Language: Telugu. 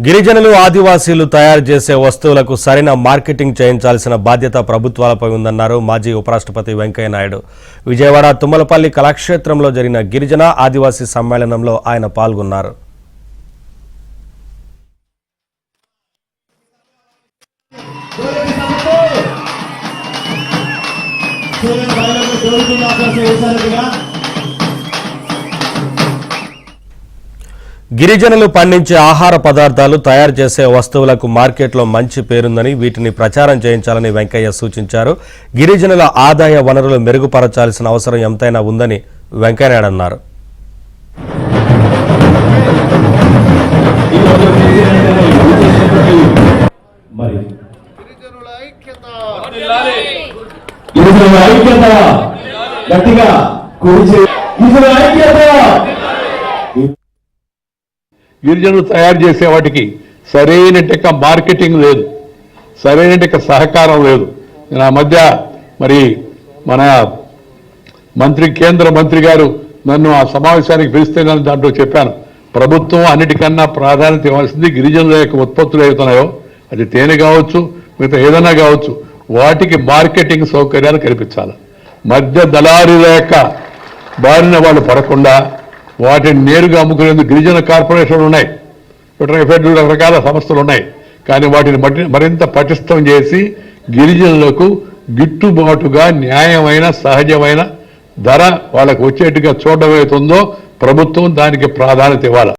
గిరిజనులు ఆదివాసీలు తయారు చేసే వస్తువులకు సరైన మార్కెటింగ్ చేయించాల్సిన బాధ్యత ప్రభుత్వాలపై ఉందన్నారు మాజీ ఉపరాష్ట్రపతి వెంకయ్య నాయుడు. విజయవాడ తుమ్మలపల్లి కళాక్షేత్రంలో జరిగిన గిరిజన ఆదివాసీ సమ్మేళనంలో ఆయన పాల్గొన్నారు. గిరిజనులు పండించే ఆహార పదార్థాలు తయారు చేసే వస్తువులకు మార్కెట్లో మంచి పేరుందని వీటిని ప్రచారం చేయించాలని వెంకయ్య సూచించారు. గిరిజనుల ఆదాయ వనరులు మెరుగుపరచాల్సిన అవసరం ఎంతైనా ఉందని వెంకయ్యనాయుడు అన్నారు. గిరిజనులు తయారు చేసే వాటికి సరైన మార్కెటింగ్ లేదు, సరైన సహకారం లేదు. ఆ మధ్య మరి మన కేంద్ర మంత్రి గారు నన్ను ఆ సమావేశానికి పిలిస్తే నేను దాంట్లో చెప్పాను, ప్రభుత్వం అన్నిటికన్నా ప్రాధాన్యత ఇవ్వాల్సింది గిరిజనుల యొక్క ఉత్పత్తులు అవుతున్నాయో అది తేనె కావచ్చు, మిగతా ఏదైనా కావచ్చు, వాటికి మార్కెటింగ్ సౌకర్యాలు కల్పించాలి. మధ్య దళారీల యొక్క బారిన వాళ్ళు పడకుండా వాటిని నేరుగా అమ్ముకునేందుకు గిరిజన కార్పొరేషన్లు ఉన్నాయి, రకరకాల సంస్థలు ఉన్నాయి. కానీ వాటిని మరింత పటిష్టం చేసి గిరిజనులకు గిట్టుబాటుగా న్యాయమైన సహజమైన ధర వాళ్ళకు వచ్చేట్టుగా చూడడం అవుతుందో ప్రభుత్వం దానికి ప్రాధాన్యత ఇవ్వాలి.